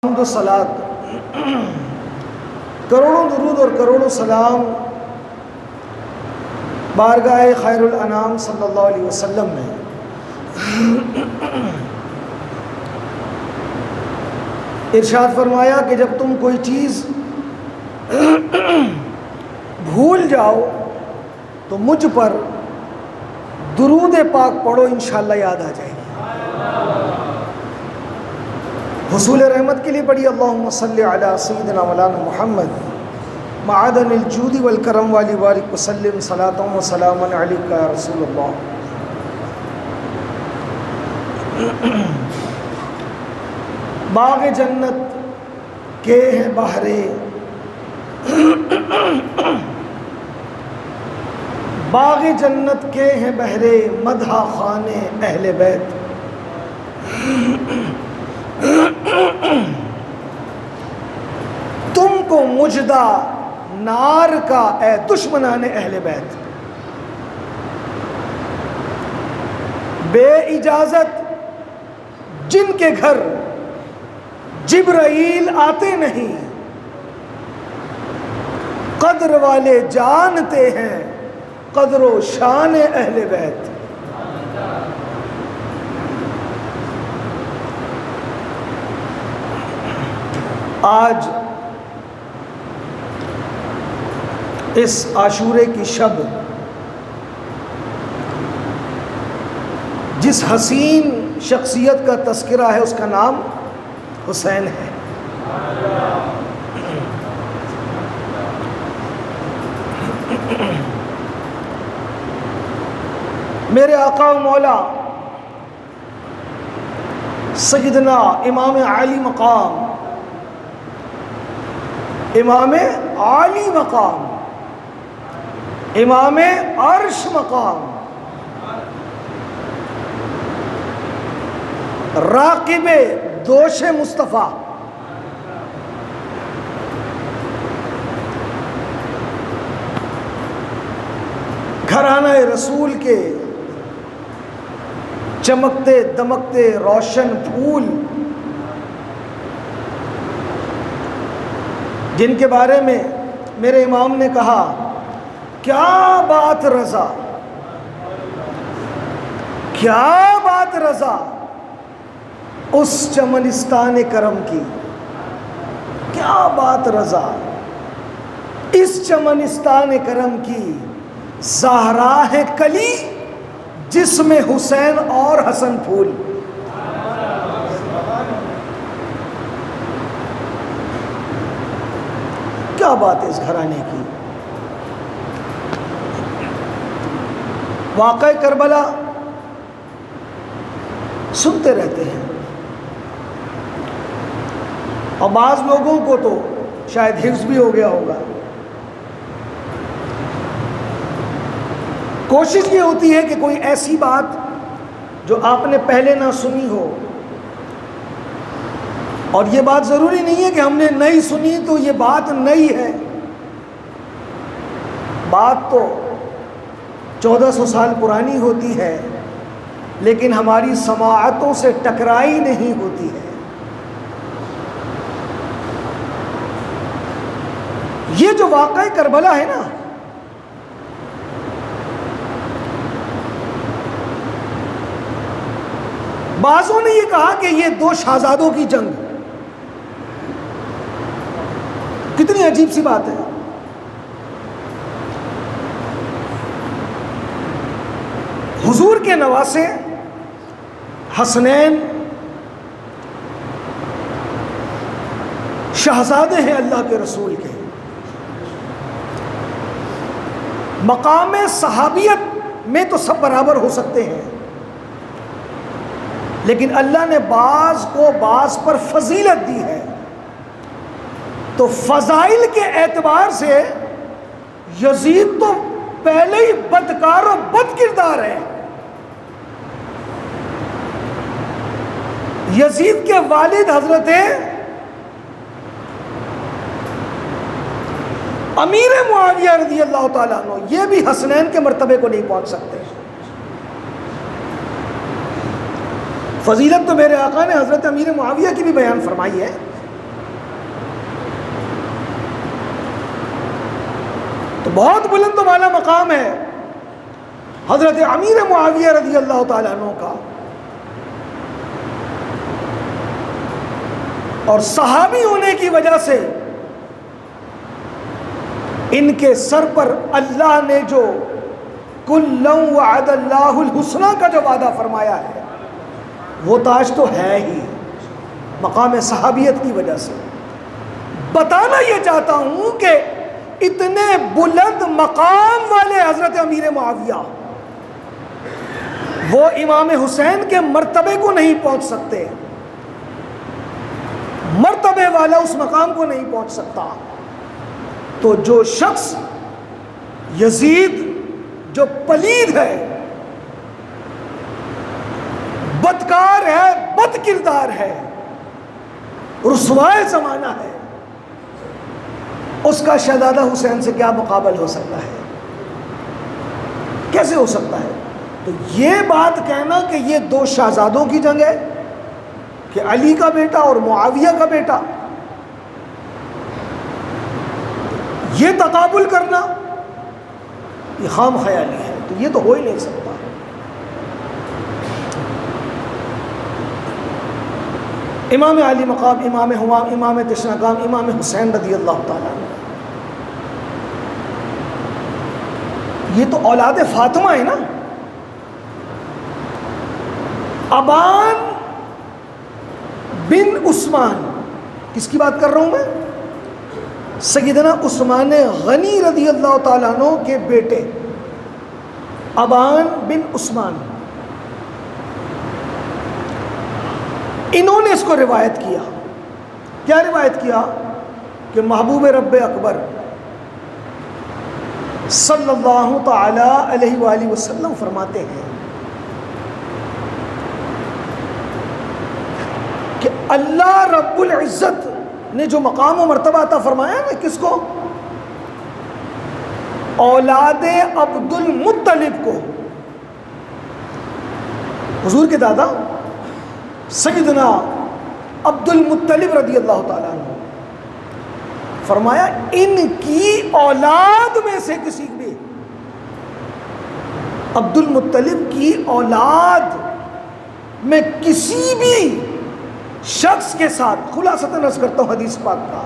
حمد و صلات، کروڑوں درود اور کروڑوں سلام بارگاہ خیر الانام صلی اللہ علیہ وسلم میں ارشاد فرمایا کہ جب تم کوئی چیز بھول جاؤ تو مجھ پر درود پاک پڑھو، انشاءاللہ یاد آ جائے گی۔ حصول رحمت کے لیے پڑھی اللہم صلی علی سیدنا مولانا محمد معدن الجود والکرم والی بارک وسلم صلاۃ و سلام علیک یا رسول اللہ۔ باغ جنت کے ہیں بہرے، باغ جنت کے ہیں بہرے، مدح خانے اہل بیت۔ تم کو مجدہ نار کا اے دشمنان اہل بیت، بے اجازت جن کے گھر جبرائیل آتے نہیں، قدر والے جانتے ہیں قدر و شان اہل بیت۔ آج اس عاشورے کی شب جس حسین شخصیت کا تذکرہ ہے اس کا نام حسین ہے۔ میرے آقا و مولا سیدنا امام عالی مقام، امام عالی مقام، امام عرش مقام، راقب دوش مصطفیٰ، گھرانہ رسول کے چمکتے دمکتے روشن پھول، جن کے بارے میں میرے امام نے کہا کیا بات رضا، کیا بات رضا اس چمنستان کرم کی، کیا بات رضا اس چمنستان کرم کی، زہرا ہے کلی جس میں حسین اور حسن پھول۔ کیا بات ہے اس گھرانے کی۔ واقعہ کربلا سنتے رہتے ہیں اور بعض لوگوں کو تو شاید حفظ بھی ہو گیا ہوگا۔ کوشش یہ ہوتی ہے کہ کوئی ایسی بات جو آپ نے پہلے نہ سنی ہو، اور یہ بات ضروری نہیں ہے کہ ہم نے نئی سنی تو یہ بات نئی ہے، بات تو 1400 سال پرانی ہوتی ہے لیکن ہماری سماعتوں سے ٹکرائی نہیں ہوتی ہے۔ یہ جو واقعہ کربلا ہے نا، بعضوں نے یہ کہا کہ یہ دو شہزادوں کی جنگ، کتنی عجیب سی بات ہے۔ حضور کے نواسے حسنین شہزادے ہیں اللہ کے رسول کے، مقام صحابیت میں تو سب برابر ہو سکتے ہیں لیکن اللہ نے بعض کو بعض پر فضیلت دی ہے، تو فضائل کے اعتبار سے یزید تو پہلے ہی بدکار و بد کردار ہے۔ یزید کے والد حضرت امیر معاویہ رضی اللہ تعالیٰ عنہ، یہ بھی حسنین کے مرتبے کو نہیں پہنچ سکتے۔ فضیلت تو میرے آقا نے حضرت امیر معاویہ کی بھی بیان فرمائی ہے، تو بہت بلند و بالا مقام ہے حضرت امیر معاویہ رضی اللہ تعالیٰ عنہ کا، اور صحابی ہونے کی وجہ سے ان کے سر پر اللہ نے جو کُلًّا وعد اللہ الحسنی کا جو وعدہ فرمایا ہے وہ تاج تو ہے ہی مقام صحابیت کی وجہ سے۔ بتانا یہ چاہتا ہوں کہ اتنے بلند مقام والے حضرت امیر معاویہ وہ امام حسین کے مرتبے کو نہیں پہنچ سکتے، مرتبے والا اس مقام کو نہیں پہنچ سکتا۔ تو جو شخص یزید جو پلید ہے، بدکار ہے، بد کردار ہے، رسوائے زمانہ ہے، اس کا شہزادہ حسین سے کیا مقابل ہو سکتا ہے؟ کیسے ہو سکتا ہے؟ تو یہ بات کہنا کہ یہ دو شہزادوں کی جنگ ہے کہ علی کا بیٹا اور معاویہ کا بیٹا، یہ تقابل کرنا یہ خام خیالی ہے، تو یہ تو ہو ہی نہیں سکتا۔ امام علی مقام، امام حمام، امام تشنگام، امام حسین رضی اللہ تعالیٰ عنہ، یہ تو اولاد فاطمہ ہے نا۔ ابان بن عثمان، کس کی بات کر رہا ہوں میں؟ سیدنا عثمان غنی رضی اللہ تعالیٰ عنہ کے بیٹے ابان بن عثمان، انہوں نے اس کو روایت کیا۔ کیا روایت کیا؟ کہ محبوب رب اکبر صلی اللہ تعالی علیہ وآلہ وسلم فرماتے ہیں کہ اللہ رب العزت نے جو مقام و مرتبہ عطا فرمایا ہے کس کو؟ اولاد عبد المطلب کو، حضور کے دادا سیدنا عبد المطلب رضی اللہ تعالیٰ عنہ، فرمایا ان کی اولاد میں سے کسی بھی، عبد المطلب کی اولاد میں کسی بھی شخص کے ساتھ، خلاصتاً عرض کرتا ہوں حدیث پاک کا،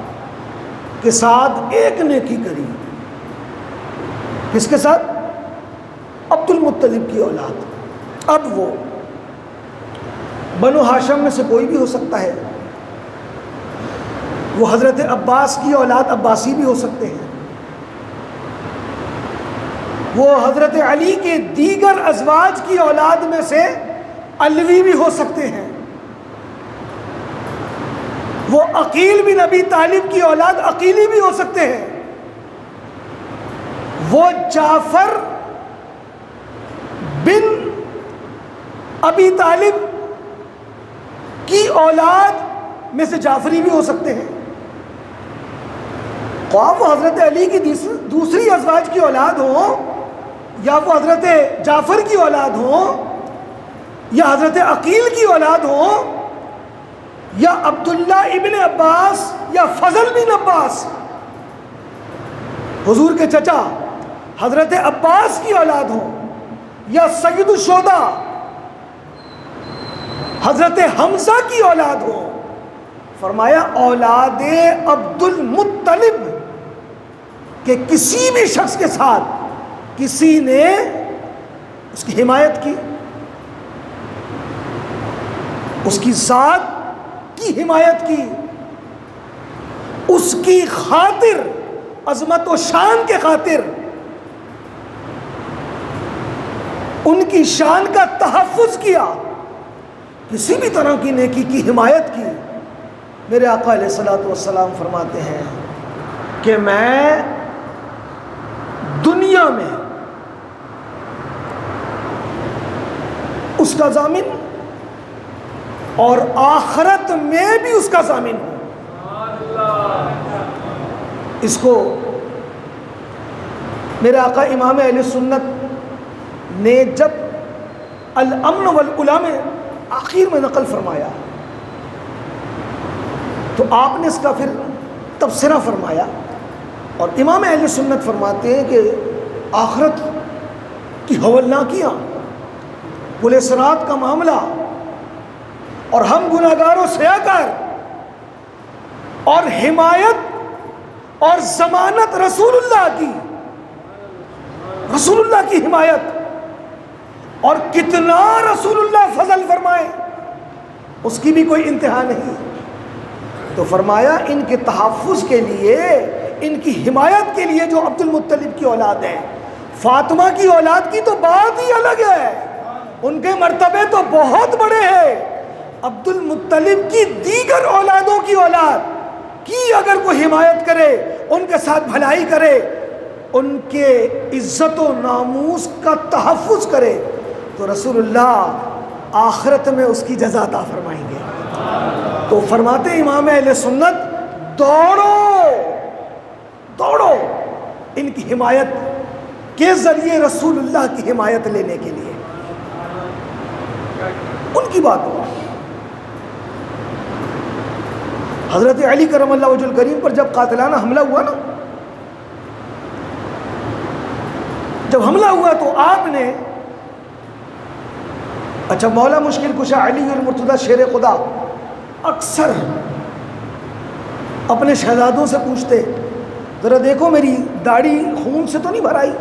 کے ساتھ ایک نیکی کری۔ کس کے ساتھ؟ عبد المطلب کی اولاد۔ اب وہ بنو ہاشم میں سے کوئی بھی ہو سکتا ہے، وہ حضرت عباس کی اولاد عباسی بھی ہو سکتے ہیں، وہ حضرت علی کے دیگر ازواج کی اولاد میں سے علوی بھی ہو سکتے ہیں، وہ عقیل بن ابی طالب کی اولاد عقیلی بھی ہو سکتے ہیں، وہ جعفر بن ابی طالب کی اولاد میں سے جعفری بھی ہو سکتے ہیں، خواہ وہ حضرت علی کی دوسری ازواج کی اولاد ہوں، یا وہ حضرت جعفر کی اولاد ہوں، یا حضرت عقیل کی اولاد ہوں، یا عبداللہ ابن عباس یا فضل بن عباس، حضور کے چچا حضرت عباس کی اولاد ہوں، یا سید الشہداء حضرت حمزہ کی اولاد ہو، فرمایا اولاد عبد المطلب کہ کسی بھی شخص کے ساتھ کسی نے اس کی حمایت کی، اس کی ذات کی حمایت کی، اس کی خاطر، عظمت و شان کے خاطر ان کی شان کا تحفظ کیا، کسی بھی طرح کی نیکی کی حمایت کی، میرے آقا علیہ الصلوۃ والسلام فرماتے ہیں کہ میں دنیا میں اس کا ضامن اور آخرت میں بھی اس کا ضامن ہوں۔ اس کو میرے آقا امام اہل سنت نے جب الامن والعلا میں آخر میں نقل فرمایا تو آپ نے اس کا پھر تبصرہ فرمایا اور امام اہل سنت فرماتے ہیں کہ آخرت کی ہولناکیاں، پل صراط کا معاملہ، اور ہم گناہگاروں سے کر اور حمایت اور ضمانت رسول اللہ کی، رسول اللہ کی حمایت، اور کتنا رسول اللہ فضل فرمائے اس کی بھی کوئی انتہا نہیں۔ تو فرمایا ان کے تحفظ کے لیے، ان کی حمایت کے لیے جو عبد المطلب کی اولاد ہے، فاطمہ کی اولاد کی تو بات ہی الگ ہے، ان کے مرتبے تو بہت بڑے ہیں۔ عبد المطلب کی دیگر اولادوں کی اولاد کی اگر کوئی حمایت کرے، ان کے ساتھ بھلائی کرے، ان کے عزت و ناموس کا تحفظ کرے، تو رسول اللہ آخرت میں اس کی جزا عطا فرمائیں گے۔ تو فرماتے امام اہل سنت، دوڑو دوڑو ان کی حمایت کے ذریعے رسول اللہ کی حمایت لینے کے لیے۔ ان کی بات ہو، حضرت علی کرم اللہ وجہ الکریم پر جب قاتلانہ حملہ ہوا نا، جب حملہ ہوا تو آپ نے، اچھا مولا مشکل کشا علی المرتضیٰ شیر خدا اکثر اپنے شہزادوں سے پوچھتے، ذرا دیکھو میری داڑھی خون سے تو نہیں بھرائی،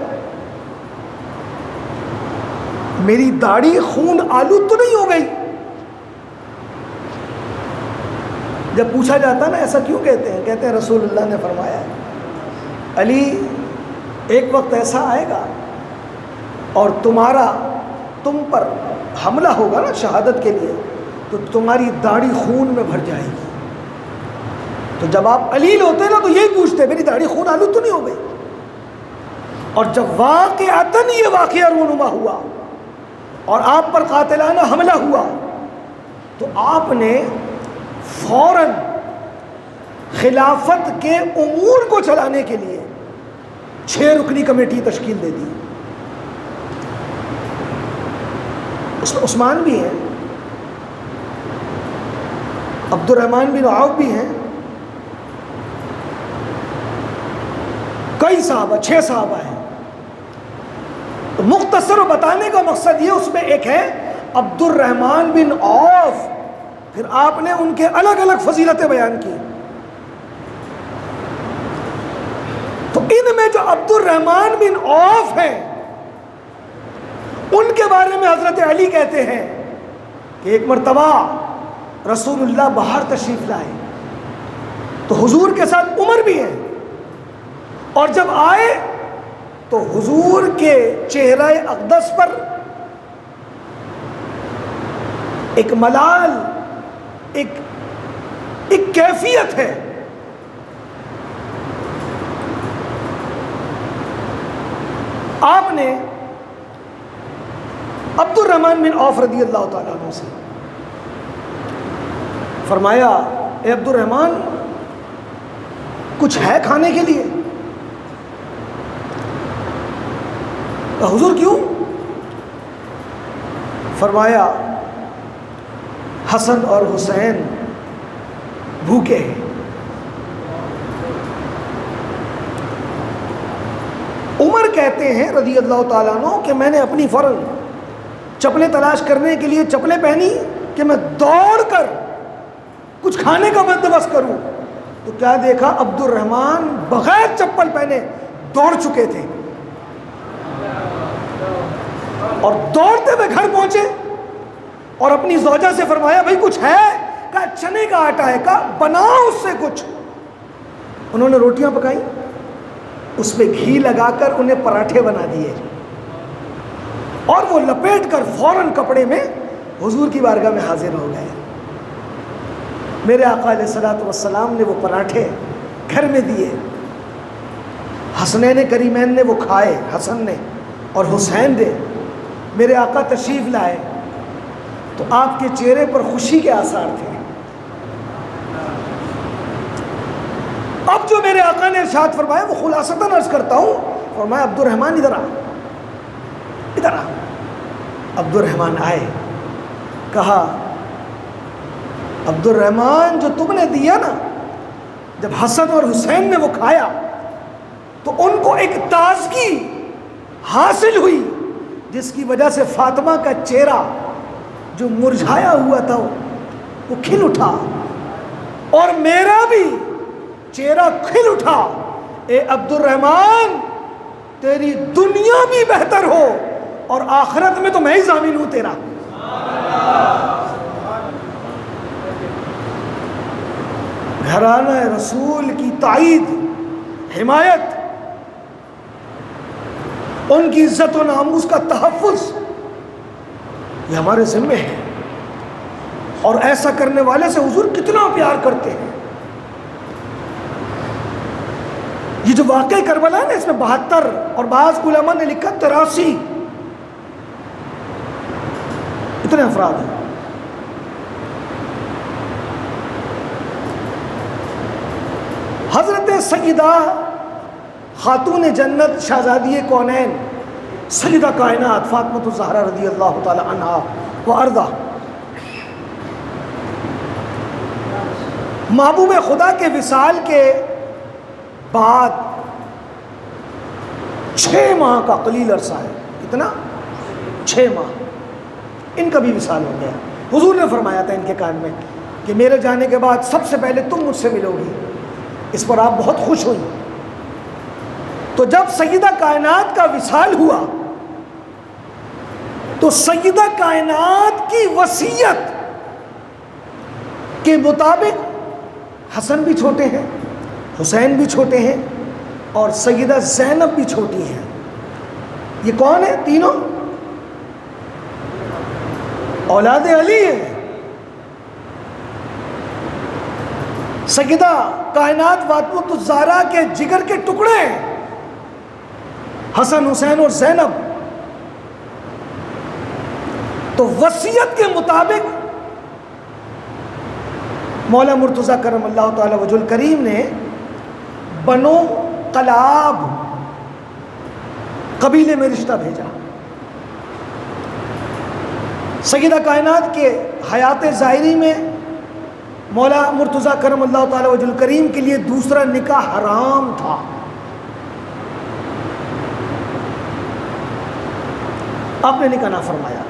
میری داڑھی خون آلود تو نہیں ہو گئی؟ جب پوچھا جاتا نا ایسا کیوں کہتے ہیں، کہتے ہیں رسول اللہ نے فرمایا ہے علی ایک وقت ایسا آئے گا اور تم پر حملہ ہوگا نا شہادت کے لیے، تو تمہاری داڑھی خون میں بھر جائے گی۔ تو جب آپ علیل ہوتے نا تو یہی پوچھتے میری داڑھی خون آلود تو نہیں ہو گئی؟ اور جب واقعتاً یہ واقعہ رونما ہوا اور آپ پر قاتلانہ حملہ ہوا تو آپ نے فوراً خلافت کے امور کو چلانے کے لیے 6 رکنی کمیٹی تشکیل دے دی۔ اس میں عثمان بھی ہیں، عبد الرحمن بن عوف بھی ہیں، کئی صحابہ، 6 صحابہ ہیں۔ تو مختصر بتانے کا مقصد یہ، اس میں ایک ہے عبد الرحمن بن عوف، پھر آپ نے ان کے الگ الگ فضیلتیں بیان کی۔ تو ان میں جو عبد الرحمن بن عوف ہیں ان کے بارے میں حضرت علی کہتے ہیں کہ ایک مرتبہ رسول اللہ باہر تشریف لائے تو حضور کے ساتھ عمر بھی ہیں، اور جب آئے تو حضور کے چہرہ اقدس پر ایک ملال، ایک کیفیت ہے، آپ نے عبد الرحمن بن عوف رضی اللہ تعالیٰ عنہ سے فرمایا اے عبد الرحمن کچھ ہے کھانے کے لیے؟ حضور کیوں؟ فرمایا حسن اور حسین بھوکے ہیں۔ عمر کہتے ہیں رضی اللہ تعالیٰ عنہ کہ میں نے اپنی فوراً چپلیں تلاش کرنے کے لیے چپلیں پہنی کہ میں دوڑ کر کچھ کھانے کا بندوبست کروں، تو کیا دیکھا عبد الرحمن بغیر چپل پہنے دوڑ چکے تھے، اور دوڑتے ہوئے گھر پہنچے اور اپنی زوجہ سے فرمایا بھائی کچھ ہے؟ کہا چنے کا آٹا ہے، کہا بناؤ اس سے کچھ۔ انہوں نے روٹیاں پکائیں، اس پہ گھی لگا کر انہیں پراٹھے بنا دیے، اور وہ لپیٹ کر فوراً کپڑے میں حضور کی بارگاہ میں حاضر ہو گئے۔ میرے آقا علیہ الصلوۃ والسلام نے وہ پراٹھے گھر میں دیے، حسنین کریمین نے وہ کھائے، حسن نے اور حسین نے۔ میرے آقا تشریف لائے تو آپ کے چہرے پر خوشی کے آثار تھے۔ اب جو میرے آقا نے ارشاد فرمایا وہ خلاصتاً عرض کرتا ہوں، فرمایا عبد الرحمن ادھر آ، ادھر آ۔ عبد الرحمن آئے، کہا عبد الرحمن جو تم نے دیا نا، جب حسن اور حسین نے وہ کھایا تو ان کو ایک تازگی حاصل ہوئی جس کی وجہ سے فاطمہ کا چہرہ جو مرجھایا ہوا تھا وہ کھل اٹھا، اور میرا بھی چہرہ کھل اٹھا۔ اے عبد الرحمن، تیری دنیا بھی بہتر ہو اور آخرت میں تو میں ہی ضامن ہوں تیرا۔ گھرانہ رسول کی تائید، حمایت، ان کی عزت و ناموس کا تحفظ، یہ ہمارے ذمہ ہے، اور ایسا کرنے والے سے حضور کتنا پیار کرتے ہیں۔ یہ جو واقعہ کربلا ہے نا، اس میں 72 اور بعض علماء نے لکھا 83 اتنے افراد ہیں۔ حضرت سیدہ خاتون جنت شہزادی کونین سیدہ کائنات فاطمہ الزہرا رضی اللہ تعالی عنہا و ارضا، محبوب خدا کے وصال کے بعد 6 ماہ کا قلیل عرصہ ہے، کتنا؟ 6 ماہ ان کا بھی وصال ہو گیا۔ حضور نے فرمایا تھا ان کے کان میں کہ میرے جانے کے بعد سب سے پہلے تم مجھ سے ملو گی، اس پر آپ بہت خوش ہوئی۔ تو جب سیدہ کائنات کا وصال ہوا تو سیدہ کائنات کی وصیت کے مطابق حسن بھی چھوٹے ہیں، حسین بھی چھوٹے ہیں، اور سیدہ زینب بھی چھوٹی ہیں۔ یہ کون ہے؟ تینوں اولاد علی ہیں۔ سیدہ کائنات فاطمہ الزہرا کے جگر کے ٹکڑے ہیں، حسن، حسین اور زینب۔ تو وصیت کے مطابق مولا مرتضیٰ کرم اللہ تعالی وجہ الکریم نے بنو کلاب قبیلے میں رشتہ بھیجا۔ سیدہ کائنات کے حیات ظاہری میں مولا مرتضیٰ کرم اللہ تعالی وجہ الکریم کے لیے دوسرا نکاح حرام تھا۔ آپ نے نکاح نہ فرمایا،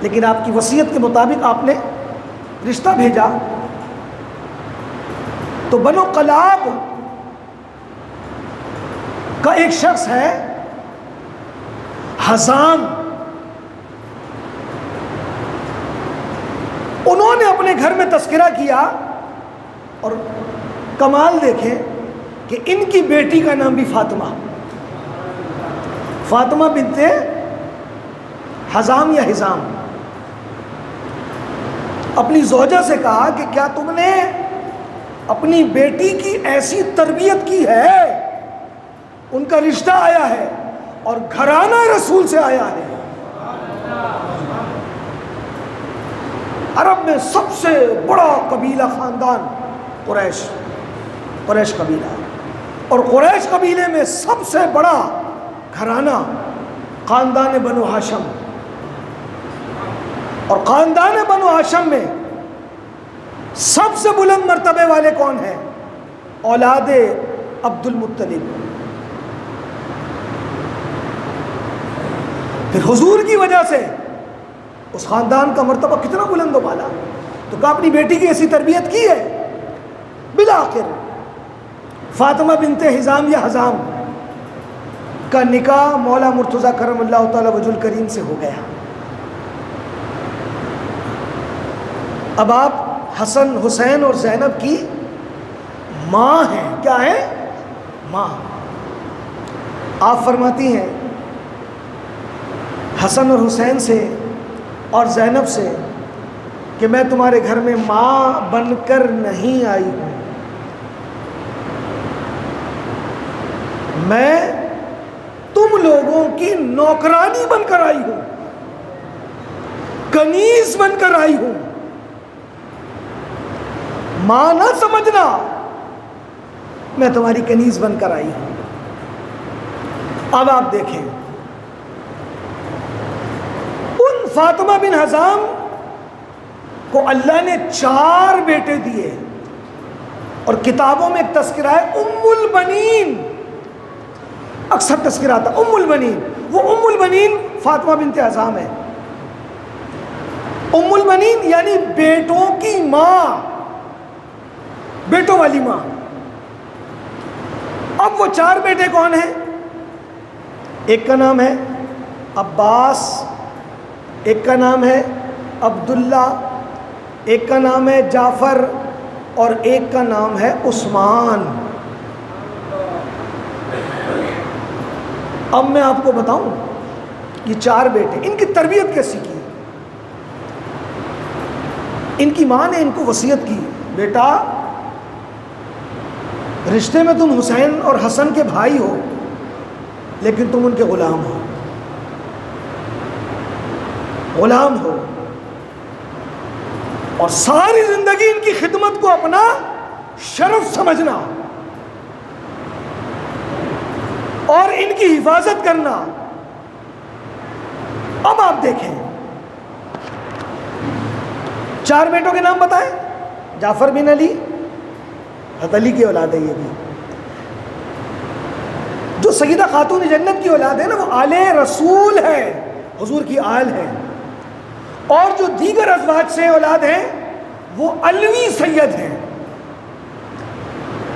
لیکن آپ کی وصیت کے مطابق آپ نے رشتہ بھیجا۔ تو بنو کلاب کا ایک شخص ہے حزام، انہوں نے اپنے گھر میں تذکرہ کیا، اور کمال دیکھیں کہ ان کی بیٹی کا نام بھی فاطمہ بنت حزام یا حزام۔ اپنی زوجہ سے کہا کہ کیا تم نے اپنی بیٹی کی ایسی تربیت کی ہے؟ ان کا رشتہ آیا ہے اور گھرانہ رسول سے آیا ہے۔ عرب میں سب سے بڑا قبیلہ خاندان قریش قبیلہ، اور قریش قبیلے میں سب سے بڑا گھرانہ خاندان بنو ہاشم، اور خاندان بنو ہاشم میں سب سے بلند مرتبے والے کون ہیں؟ اولاد عبد المطلب۔ پھر حضور کی وجہ سے اس خاندان کا مرتبہ کتنا بلند و بالا۔ تو کہا اپنی بیٹی کی ایسی تربیت کی ہے۔ بالآخر فاطمہ بنت حزام یا حزام کا نکاح مولا مرتضیٰ کرم اللہ تعالی وجہ الکریم سے ہو گیا۔ اب آپ حسن، حسین اور زینب کی ماں ہیں۔ کیا ہیں؟ ماں۔ آپ فرماتی ہیں حسن اور حسین سے اور زینب سے کہ میں تمہارے گھر میں ماں بن کر نہیں آئی ہوں، میں تم لوگوں کی نوکرانی بن کر آئی ہوں، کنیز بن کر آئی ہوں۔ ماں نہ سمجھنا، میں تمہاری کنیز بن کر آئی ہوں۔ اب آپ دیکھیں، ان فاطمہ بن حزام کو اللہ نے 4 بیٹے دیے، اور کتابوں میں ایک تذکرہ ہے ام البنین، اکثر تذکرہ آتا ام البنین. وہ ام البنین فاطمہ بنت عزام ہے. ام البنین یعنی بیٹوں کی ماں، بیٹوں والی ماں. اب وہ 4 بیٹے کون ہیں؟ ایک کا نام ہے عباس، ایک کا نام ہے عبداللہ، ایک کا نام ہے جعفر، اور ایک کا نام ہے عثمان. اب میں آپ کو بتاؤں یہ 4 بیٹے، ان کی تربیت کیسی کی. ان کی ماں نے ان کو وصیت کی، بیٹا رشتے میں تم حسین اور حسن کے بھائی ہو لیکن تم ان کے غلام ہو، غلام ہو، اور ساری زندگی ان کی خدمت کو اپنا شرف سمجھنا اور ان کی حفاظت کرنا. اب آپ دیکھیں 4 بیٹوں کے نام بتائیں. جعفر بن علی، حضرت علی کی اولاد ہے. یہ بھی جو سیدہ خاتون جنت کی اولاد ہے نا، وہ آل رسول ہے، حضور کی آل ہے. اور جو دیگر ازواج سے اولاد ہیں وہ علوی سید ہیں.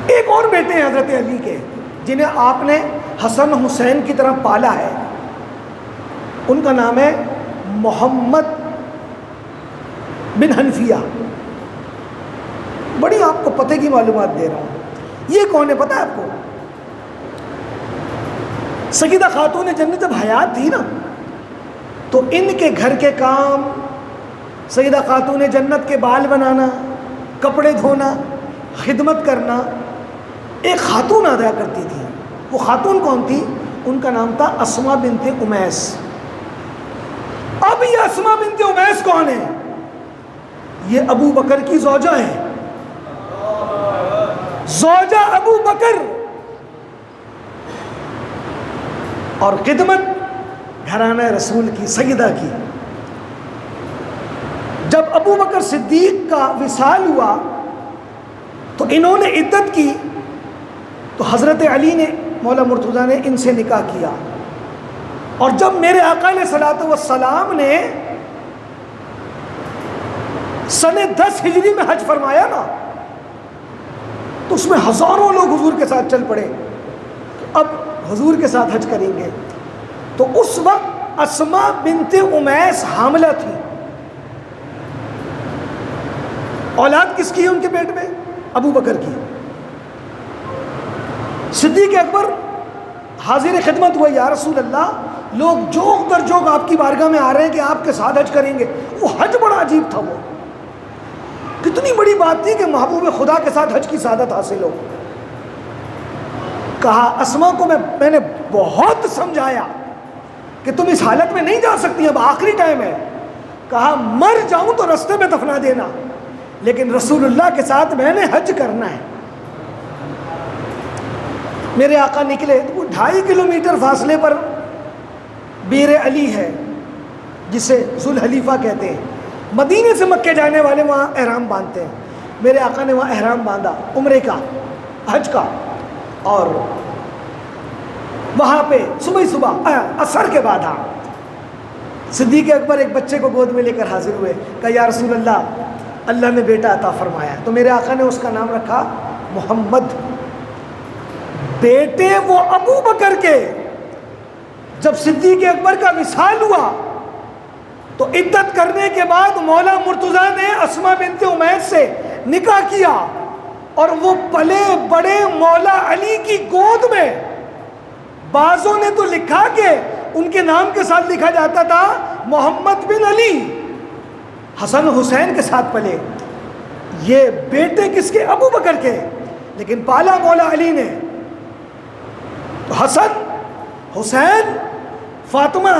ایک اور بیٹے ہیں حضرت علی کے جنہیں آپ نے حسن حسین کی طرح پالا ہے. ان کا نام ہے محمد بن حنفیہ. بڑی آپ کو پتہ کی معلومات دے رہا ہوں. یہ کون ہے پتہ ہے آپ کو؟ سیدہ خاتون جنت جب حیات تھی نا تو ان کے گھر کے کام، سیدہ خاتون جنت کے بال بنانا، کپڑے دھونا، خدمت کرنا ایک خاتون ادا کرتی تھی. وہ خاتون کون تھی؟ ان کا نام تھا اسماء بنت امیس. اب یہ اسماء بنت امیس کون ہے؟ یہ ابو بکر کی زوجہ ہے، زوجہ ابو بکر. اور خدمت گھرانہ رسول کی، سیدہ کی. جب ابو بکر صدیق کا وصال ہوا تو انہوں نے عدت کی تو حضرت علی نے، مولا مرتضیٰ نے ان سے نکاح کیا. اور جب میرے آقا علیہ الصلوۃ والسلام نے سن 10 ہجری میں حج فرمایا نا تو اس میں ہزاروں لوگ حضور کے ساتھ چل پڑے، اب حضور کے ساتھ حج کریں گے. تو اس وقت اسماء بنت امیس حاملہ تھی. اولاد کس کی ہے ان کے پیٹ میں؟ ابو بکر کی. صدیق اکبر حاضر خدمت ہوئے، یا رسول اللہ لوگ جوق در جوق آپ کی بارگاہ میں آ رہے ہیں کہ آپ کے ساتھ حج کریں گے. وہ حج بڑا عجیب تھا، وہ کتنی بڑی بات تھی کہ محبوب خدا کے ساتھ حج کی سعادت حاصل ہو. کہا اسماء کو میں نے بہت سمجھایا کہ تم اس حالت میں نہیں جا سکتی، اب آخری ٹائم ہے. کہا مر جاؤں تو رستے میں دفنا دینا، لیکن رسول اللہ کے ساتھ میں نے حج کرنا ہے. میرے آقا نکلے، وہ 2.5 کلومیٹر فاصلے پر بیر علی ہے جسے ذوالحلیفہ کہتے ہیں. مدینے سے مکے جانے والے وہاں احرام باندھتے ہیں. میرے آقا نے وہاں احرام باندھا عمرے کا، حج کا. اور وہاں پہ صبح عصر کے بعد صدیق اکبر ایک بچے کو گود میں لے کر حاضر ہوئے. کہا یا رسول اللہ، اللہ نے بیٹا عطا فرمایا. تو میرے آقا نے اس کا نام رکھا محمد. بیٹے وہ ابو بکر کے. جب صدیق اکبر کا وصال ہوا تو عدت کرنے کے بعد مولا مرتضیٰ نے اسماء بنت امیس سے نکاح کیا، اور وہ پلے بڑے مولا علی کی گود میں. بعضوں نے تو لکھا کہ ان کے نام کے ساتھ لکھا جاتا تھا محمد بن علی، حسن حسین کے ساتھ پلے. یہ بیٹے کس کے؟ ابو بکر کے، لیکن پالا مولا علی نے. حسن، حسین، فاطمہ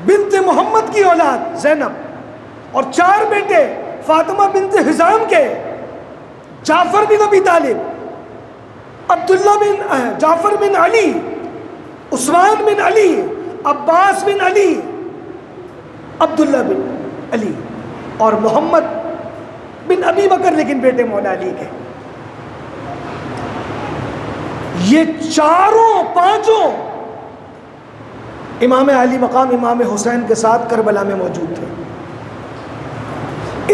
بنت محمد کی اولاد زینب، اور 4 بیٹے فاطمہ بنت حزام کے، جعفر بن ابی طالب، عبداللہ بن جعفر بن علی، عثمان بن علی، عباس بن علی، عبداللہ بن علی، اور محمد بن ابی بکر، لیکن بیٹے مولا علی کے. یہ چاروں پانچوں امام علی مقام امام حسین کے ساتھ کربلا میں موجود تھے.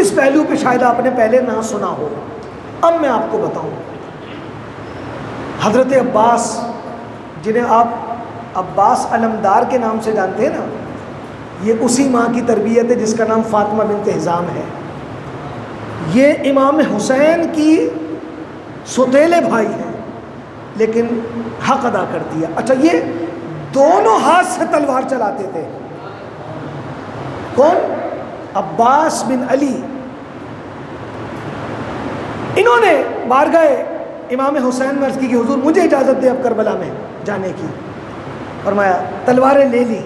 اس پہلو پہ شاید آپ نے پہلے نہ سنا ہو. اب میں آپ کو بتاؤں. حضرت عباس، جنہیں آپ عباس علمدار کے نام سے جانتے ہیں نا، یہ اسی ماں کی تربیت ہے جس کا نام فاطمہ بنت حزام ہے. یہ امام حسین کی سوتیلے بھائی ہیں، لیکن حق ادا کر دیا. اچھا، یہ دونوں ہاتھ سے تلوار چلاتے تھے. کون؟ عباس بن علی. انہوں نے بارگاہ امام حسین میں عرض کی کہ حضور مجھے اجازت دے اب کربلا میں جانے کی. فرمایا تلواریں لے لی.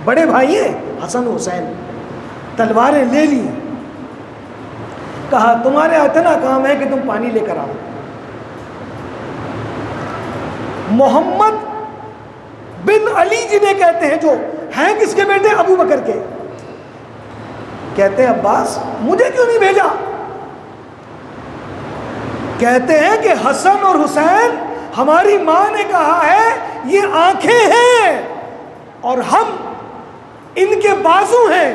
بڑے بھائی ہیں حسن حسین. تلواریں لے لی. کہا تمہارے اتنا کام ہے کہ تم پانی لے کر آؤ. محمد بن علی جنہیں کہتے ہیں، جو ہیں کس کے بیٹے؟ ابو بکر کے. کہتے ہیں عباس مجھے کیوں نہیں بھیجا؟ کہتے ہیں کہ حسن اور حسین ہماری ماں نے کہا ہے یہ آنکھیں ہیں اور ہم ان کے بازو ہیں،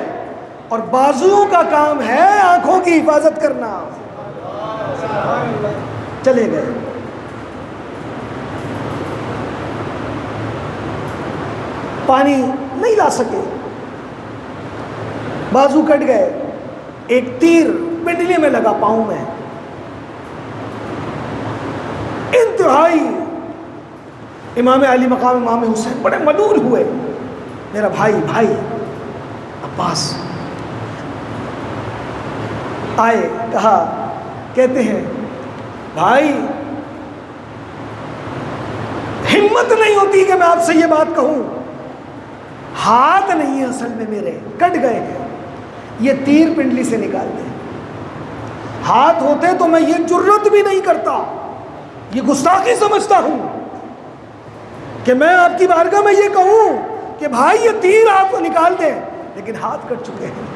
اور بازوؤں کا کام ہے آنکھوں کی حفاظت کرنا. چلے گئے. پانی نہیں لا سکے، بازو کٹ گئے. ایک تیر پنڈلی میں لگا پاؤں میں. انتہائی امام علی مقام امام حسین بڑے ملول ہوئے. میرا بھائی عباس آئے. کہا، کہتے ہیں بھائی ہمت نہیں ہوتی کہ میں آپ سے یہ بات کہوں. ہاتھ نہیں ہے اصل میں میرے، کٹ گئے ہیں. یہ تیر پنڈلی سے نکال دیں. ہاتھ ہوتے تو میں یہ جرت بھی نہیں کرتا. یہ گستاخی سمجھتا ہوں کہ میں آپ کی بارگاہ میں یہ کہوں کہ بھائی یہ تیر آپ کو نکال دیں، لیکن ہاتھ کٹ چکے ہیں.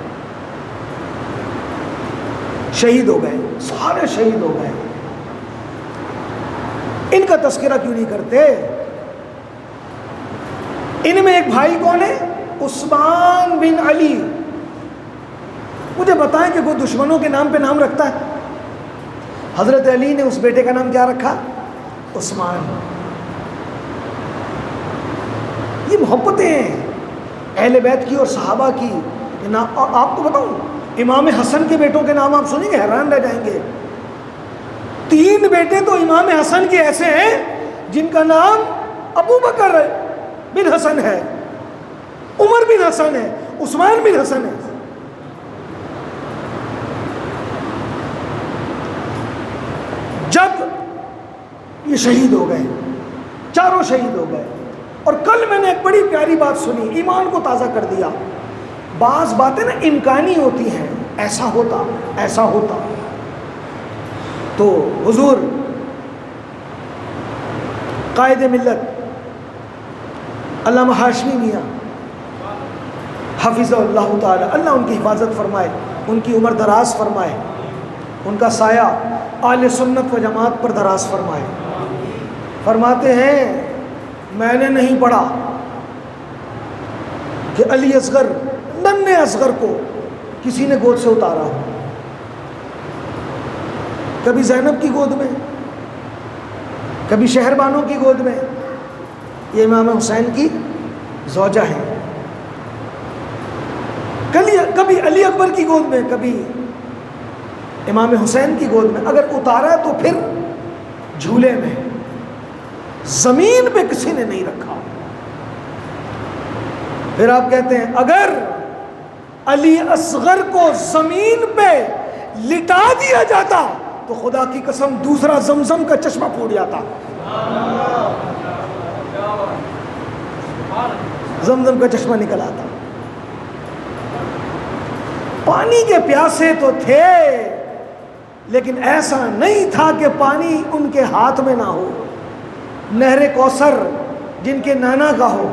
شہید ہو گئے، سارے شہید ہو گئے. ان کا تذکرہ کیوں نہیں کرتے؟ ان میں ایک بھائی کون ہے؟ عثمان بن علی. مجھے بتائیں کہ کوئی دشمنوں کے نام پہ نام رکھتا ہے؟ حضرت علی نے اس بیٹے کا نام کیا رکھا؟ عثمان. یہ محبتیں ہیں اہل بیت کی اور صحابہ کی. آپ کو بتاؤں امام حسن کے بیٹوں کے نام آپ سنیں گے حیران رہ جائیں گے. 3 بیٹے تو امام حسن کے ایسے ہیں جن کا نام ابو بکر بن حسن ہے، عمر بن حسن ہے، عثمان بن حسن ہے. جب یہ شہید ہو گئے، چاروں شہید ہو گئے. اور کل میں نے ایک بڑی پیاری بات سنی، ایمان کو تازہ کر دیا. بعض باتیں نا امکانی ہوتی ہیں، ایسا ہوتا. تو حضور قائد ملت علامہ ہاشمی میاں حفظہ اللہ تعالی، اللہ ان کی حفاظت فرمائے، ان کی عمر دراز فرمائے، ان کا سایہ اہل سنت و جماعت پر دراز فرمائے. فرماتے ہیں میں نے نہیں پڑھا کہ علی اصغر ننھے اصغر کو کسی نے گود سے اتارا ہو. کبھی زینب کی گود میں، کبھی شہربانوں کی گود میں. یہ امام حسین کی زوجہ ہیں. کبھی علی اکبر کی گود میں، کبھی امام حسین کی گود میں. اگر اتارا تو پھر جھولے میں، زمین پہ کسی نے نہیں رکھا. پھر آپ کہتے ہیں اگر علی اصغر کو زمین پہ لٹا دیا جاتا تو خدا کی قسم دوسرا زمزم کا چشمہ پھوٹ جاتا. زمزم کا چشمہ نکل آتا. پانی کے پیاسے تو تھے، لیکن ایسا نہیں تھا کہ پانی ان کے ہاتھ میں نہ ہو. نہر کوثر جن کے نانا کا ہو.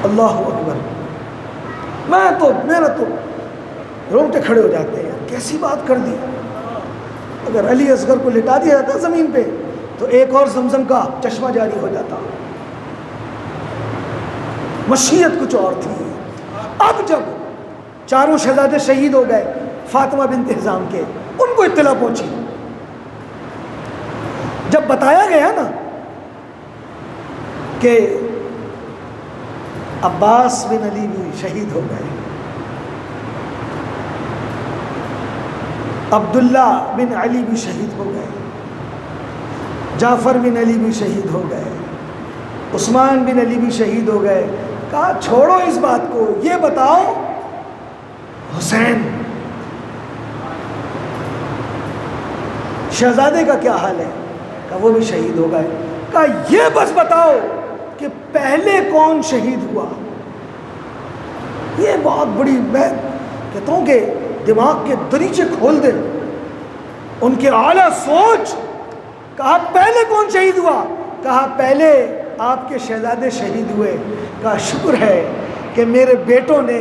اللہ اکبر. میرا تو رونگٹے کھڑے ہو جاتے ہیں. کیسی بات کر دی. اگر علی اصغر کو لٹا دیا جاتا زمین پہ تو ایک اور زمزم کا چشمہ جاری ہو جاتا. مشیت کچھ اور تھی. اب جب چاروں شہزادے شہید ہو گئے فاطمہ بنت حزام کے، ان کو اطلاع پہنچی. جب بتایا گیا نا کہ عباس بن علی بھی شہید ہو گئے، عبداللہ بن علی بھی شہید ہو گئے، جعفر بن علی بھی شہید ہو گئے، عثمان بن علی بھی شہید ہو گئے، کہا چھوڑو اس بات کو، یہ بتاؤ حسین شہزادے کا کیا حال ہے؟ کہا وہ بھی شہید ہو گئے. کہا یہ بس بتاؤ کہ پہلے کون شہید ہوا. یہ بہت بڑی، میں کہتا ہوں کہ دماغ کے دریچے کھول دیں ان کے اعلیٰ سوچ. کہا پہلے کون شہید ہوا؟ کہا پہلے آپ کے شہزادے شہید ہوئے. کہا شکر ہے کہ میرے بیٹوں نے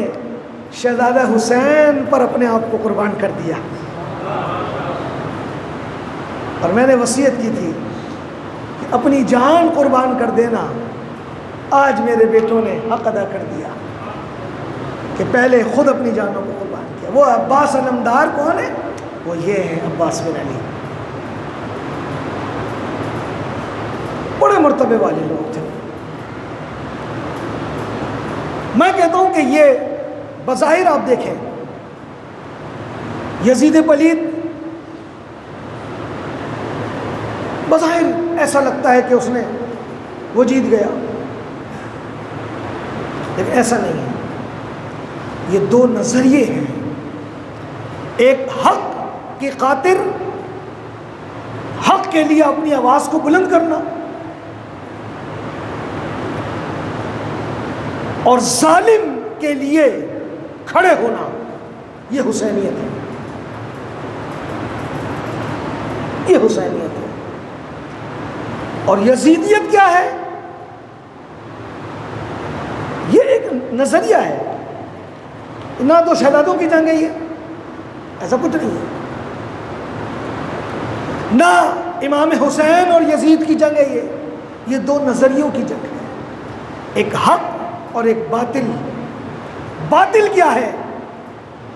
شہزادہ حسین پر اپنے آپ کو قربان کر دیا، اور میں نے وصیت کی تھی کہ اپنی جان قربان کر دینا. آج میرے بیٹوں نے حق ادا کر دیا کہ پہلے خود اپنی جانوں کو قربان کیا. وہ عباس علمدار کون ہے؟ وہ یہ ہیں عباس بن علی. بڑے مرتبے والے لوگ تھے. میں کہتا ہوں کہ یہ بظاہر آپ دیکھیں یزید پلید، بظاہر ایسا لگتا ہے کہ اس نے وہ جیت گیا، لیکن ایسا نہیں ہے. یہ دو نظریے ہیں. ایک حق کی خاطر حق کے لیے اپنی آواز کو بلند کرنا، اور ظالم کے لیے کھڑے ہونا، یہ حسینیت ہے. یہ حسینیت ہے. اور یزیدیت کیا ہے؟ یہ ایک نظریہ ہے. نہ تو شہزادوں کی جنگ ہے، یہ ایسا کچھ نہیں ہے. نہ امام حسین اور یزید کی جنگ ہے، یہ دو نظریوں کی جنگ ہے. ایک حق اور ایک باطل. باطل کیا ہے؟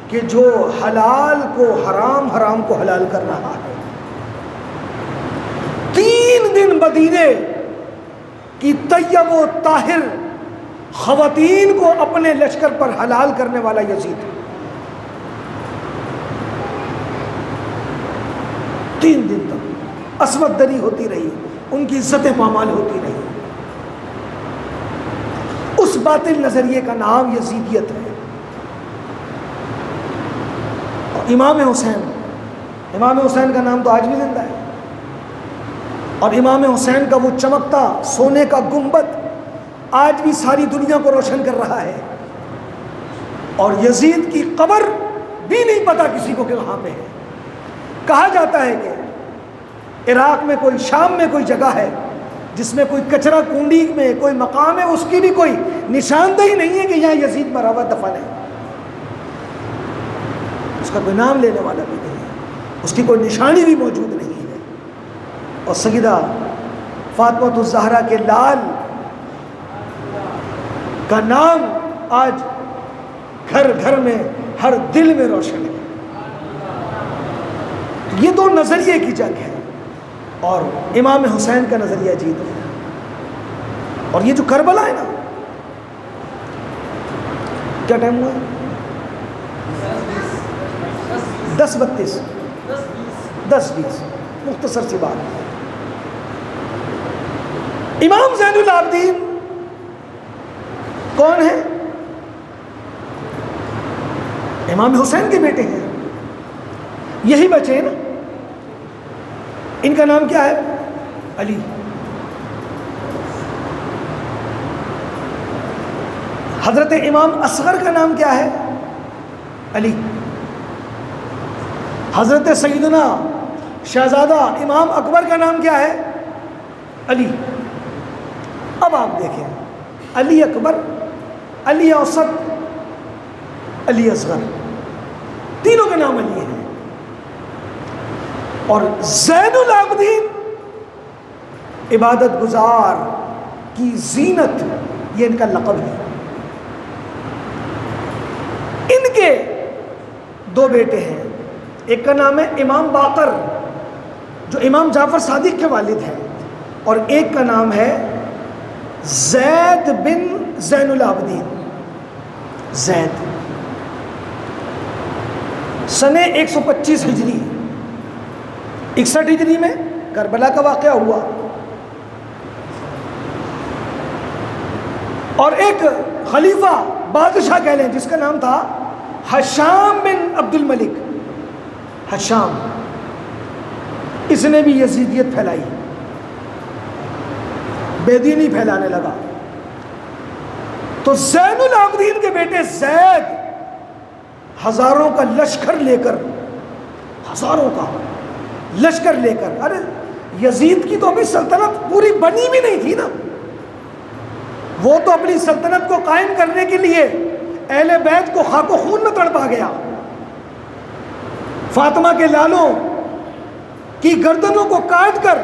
کہ جو حلال کو حرام، حرام کو حلال کر رہا ہے. 3 دن مدینے کی طیب و طاہر خواتین کو اپنے لشکر پر حلال کرنے والا یزید. 3 دن تک عصمت دری ہوتی رہی، ان کی عزتیں پامال ہوتی رہی. اس باطل نظریے کا نام یزیدیت ہے. اور امام حسین کا نام تو آج بھی زندہ ہے. اور امام حسین کا وہ چمکتا سونے کا گنبد آج بھی ساری دنیا کو روشن کر رہا ہے. اور یزید کی قبر بھی نہیں پتا کسی کو کہ کہاں پہ ہے. کہا جاتا ہے کہ عراق میں کوئی، شام میں کوئی جگہ ہے جس میں کوئی کچرا کنڈی میں کوئی مقام ہے، اس کی بھی کوئی نشاندہی نہیں ہے کہ یہاں یزید مرا ہوا دفن ہے. اس کا کوئی نام لینے والا بھی نہیں ہے، اس کی کوئی نشانی بھی موجود نہیں ہے. اور سیدہ فاطمہ الزہرا کے لال کا نام آج گھر گھر میں، ہر دل میں روشن ہے. یہ دو نظریے کی جنگ ہے، اور امام حسین کا نظریہ جیت گیا. اور یہ جو کربلا ہے نا، کیا ٹائم ہوا ہے؟ 10:32 10:20. مختصر سی بات. امام زین العابدین کون ہے؟ امام حسین کے بیٹے ہیں. یہی بچے ہیں نا. ان کا نام کیا ہے؟ علی. حضرت امام اصغر کا نام کیا ہے؟ علی. حضرت سیدنا شہزادہ امام اکبر کا نام کیا ہے؟ علی. اب آپ دیکھیں، علی اکبر، علی اوسط، علی اصغر، تینوں کے نام علی ہیں. اور زین العابدین عبادت گزار کی زینت، یہ ان کا لقب ہے۔ ان کے دو بیٹے ہیں، ایک کا نام ہے امام باقر جو امام جعفر صادق کے والد ہیں، اور ایک کا نام ہے زید بن زین العابدین۔ زید سنہ 125 ہجری 61 ہجری میں کربلا کا واقعہ ہوا، اور ایک خلیفہ بادشاہ کہہ لیں جس کا نام تھا ہشام بن عبد الملک۔ ہشام، اس نے بھی یزیدیت پھیلائی، بے دینی پھیلانے لگا۔ تو زین العابدین کے بیٹے زید ہزاروں کا لشکر لے کر، ہزاروں کا لشکر لے کر، ارے یزید کی تو ابھی سلطنت پوری بنی بھی نہیں تھی نا، وہ تو اپنی سلطنت کو قائم کرنے کے لیے اہل بیت کو خاک و خون میں تڑپا گیا۔ فاطمہ کے لالوں کی گردنوں کو کاٹ کر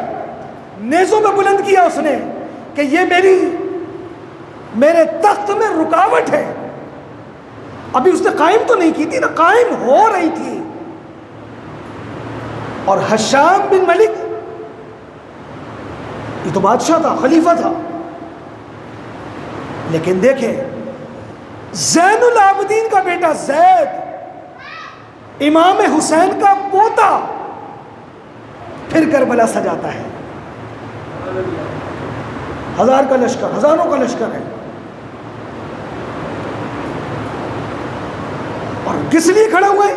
نیزوں میں بلند کیا اس نے کہ یہ میرے تخت میں رکاوٹ ہے۔ ابھی اس نے قائم تو نہیں کی تھی نا، قائم ہو رہی تھی۔ اور ہشام بن ملک یہ تو بادشاہ تھا، خلیفہ تھا، لیکن دیکھیں زین العابدین کا بیٹا زید امام حسین کا پوتا پھر کربلا سجاتا ہے۔ ہزار کا لشکر، ہزاروں کا لشکر ہے، اور کس لیے کھڑا ہوئے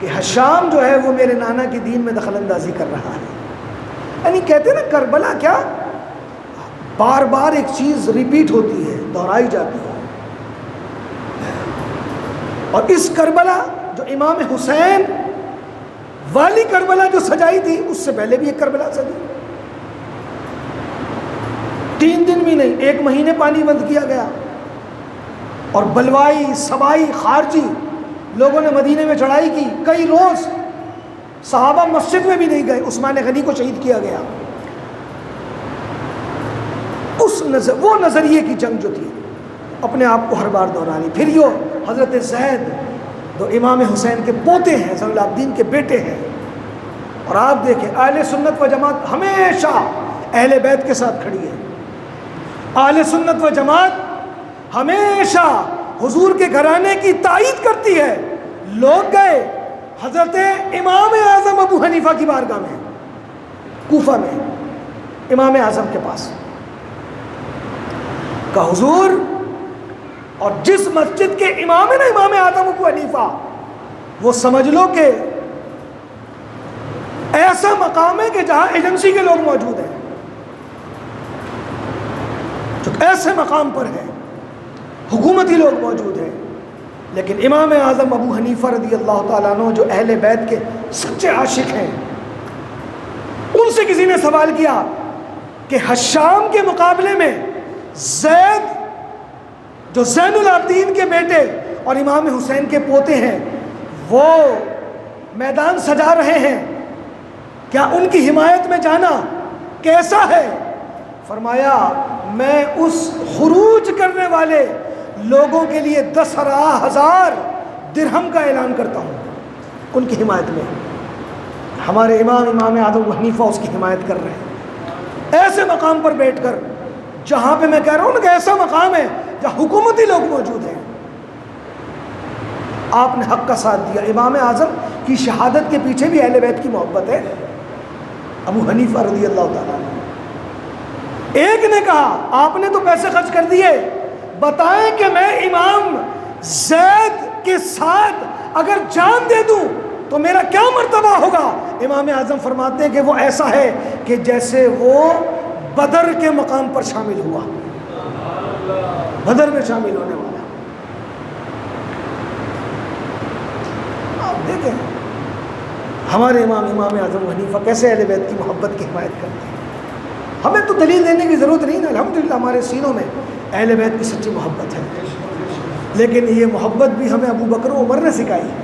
کہ ہشام جو ہے وہ میرے نانا کی دین میں دخل اندازی کر رہا ہے۔ یعنی کہتے ہیں نا کربلا کیا بار بار ایک چیز ریپیٹ ہوتی ہے، دہرائی جاتی ہے۔ اور اس کربلا جو امام حسین والی کربلا جو سجائی تھی، اس سے پہلے بھی ایک کربلا سجی، 3 دن بھی نہیں، 1 مہینے پانی بند کیا گیا، اور بلوائی سبائی خارجی لوگوں نے مدینے میں چڑھائی کی، کئی روز صحابہ مسجد میں بھی نہیں گئے، عثمان غنی کو شہید کیا گیا۔ وہ نظریے کی جنگ جو تھی اپنے آپ کو ہر بار دہرانی۔ پھر یہ حضرت زید جو امام حسین کے پوتے ہیں، زین العابدین کے بیٹے ہیں، اور آپ دیکھیں اہل سنت و جماعت ہمیشہ اہل بیت کے ساتھ کھڑی ہے۔ اہل سنت و جماعت ہمیشہ حضور کے گھرانے کی تائید کرتی ہے۔ لوگ گئے حضرت امام اعظم ابو حنیفہ کی بارگاہ میں، کوفہ میں، امام اعظم کے پاس، کہ حضور، اور جس مسجد کے امام ہے نا امام اعظم ابو حنیفہ، وہ سمجھ لو کہ ایسا مقام ہے کہ جہاں ایجنسی کے لوگ موجود ہیں، جو ایسے مقام پر ہے، حکومتی لوگ موجود ہیں، لیکن امام اعظم ابو حنیفہ رضی اللہ تعالیٰ عنہ جو اہل بیت کے سچے عاشق ہیں، ان سے کسی نے سوال کیا کہ ہشام کے مقابلے میں زید جو زین العابدین کے بیٹے اور امام حسین کے پوتے ہیں، وہ میدان سجا رہے ہیں، کیا ان کی حمایت میں جانا کیسا ہے؟ فرمایا میں اس خروج کرنے والے لوگوں کے لیے 10,000 درہم کا اعلان کرتا ہوں ان کی حمایت میں۔ ہمارے امام اعظم ابو حنیفہ اس کی حمایت کر رہے ہیں، ایسے مقام پر بیٹھ کر جہاں پہ میں کہہ رہا ہوں کہ ایسا مقام ہے جہاں حکومتی لوگ موجود ہیں۔ آپ نے حق کا ساتھ دیا۔ امام اعظم کی شہادت کے پیچھے بھی اہل بیت کی محبت ہے، ابو حنیفہ رضی اللہ تعالیٰ عنہ۔ ایک نے کہا آپ نے تو پیسے خرچ کر دیے، بتائیں کہ میں امام زید کے ساتھ اگر جان دے دوں تو میرا کیا مرتبہ ہوگا؟ امام اعظم فرماتے ہیں کہ وہ ایسا ہے کہ جیسے وہ بدر کے مقام پر شامل ہوا، بدر میں شامل ہونے والا۔ آپ دیکھیں ہمارے امام اعظم حنیفہ کیسے اہل بیت کی محبت کی حمایت کرتے ہیں۔ ہمیں تو دلیل دینے کی ضرورت نہیں نا، الحمدللہ ہمارے سینوں میں اہل بیت کی سچی محبت ہے، لیکن یہ محبت بھی ہمیں ابو بکر و عمر نے سکھائی ہے،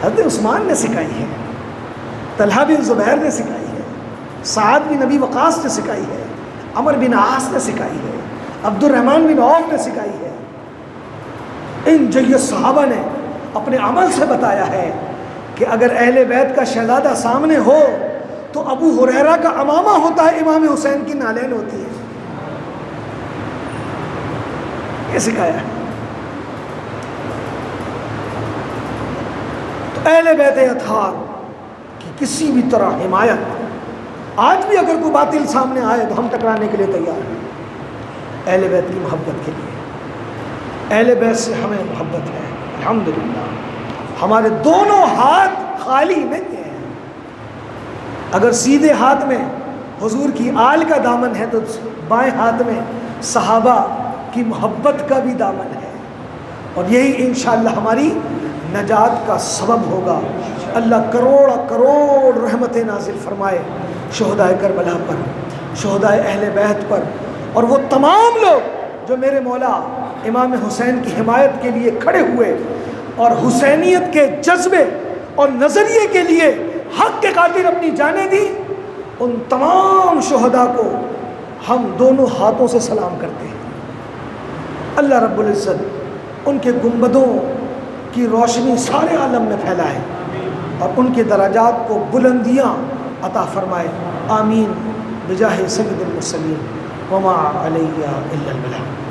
حضرت عثمان نے سکھائی ہے، طلحہ بن زبیر نے سکھائی ہے، سعد بن ابی وقاص نے سکھائی ہے، عمر بن عاص نے سکھائی ہے، عبد الرحمن بن عوف نے سکھائی ہے۔ ان جید صحابہ نے اپنے عمل سے بتایا ہے کہ اگر اہل بیت کا شہزادہ سامنے ہو تو ابو ہریرہ کا امامہ ہوتا ہے، امام حسین کی نالین ہوتی ہے۔ یہ سکھایا ہے۔ تو اہل بیت اطہار کی کسی بھی طرح حمایت، آج بھی اگر کوئی باطل سامنے آئے تو ہم ٹکرانے کے لیے تیار ہیں، اہل بیت کی محبت کے لیے۔ اہل بیت سے ہمیں محبت ہے الحمدللہ، ہمارے دونوں ہاتھ خالی نہیں ہیں۔ اگر سیدھے ہاتھ میں حضور کی آل کا دامن ہے تو بائیں ہاتھ میں صحابہ کی محبت کا بھی دامن ہے، اور یہی انشاءاللہ ہماری نجات کا سبب ہوگا۔ اللہ کروڑ کروڑ رحمتیں نازل فرمائے شہدائے کربلا پر، شہدائے اہل بیت پر، اور وہ تمام لوگ جو میرے مولا امام حسین کی حمایت کے لیے کھڑے ہوئے اور حسینیت کے جذبے اور نظریے کے لیے حق کے خاطر اپنی جانیں دی، ان تمام شہداء کو ہم دونوں ہاتھوں سے سلام کرتے ہیں۔ اللہ رب العزت ان کے گنبدوں کی روشنی سارے عالم میں پھیلائے اور ان کے درجات کو بلندیاں عطا فرمائے، آمین بجاہ سید المرسلین وما علیہ الا البلاغ۔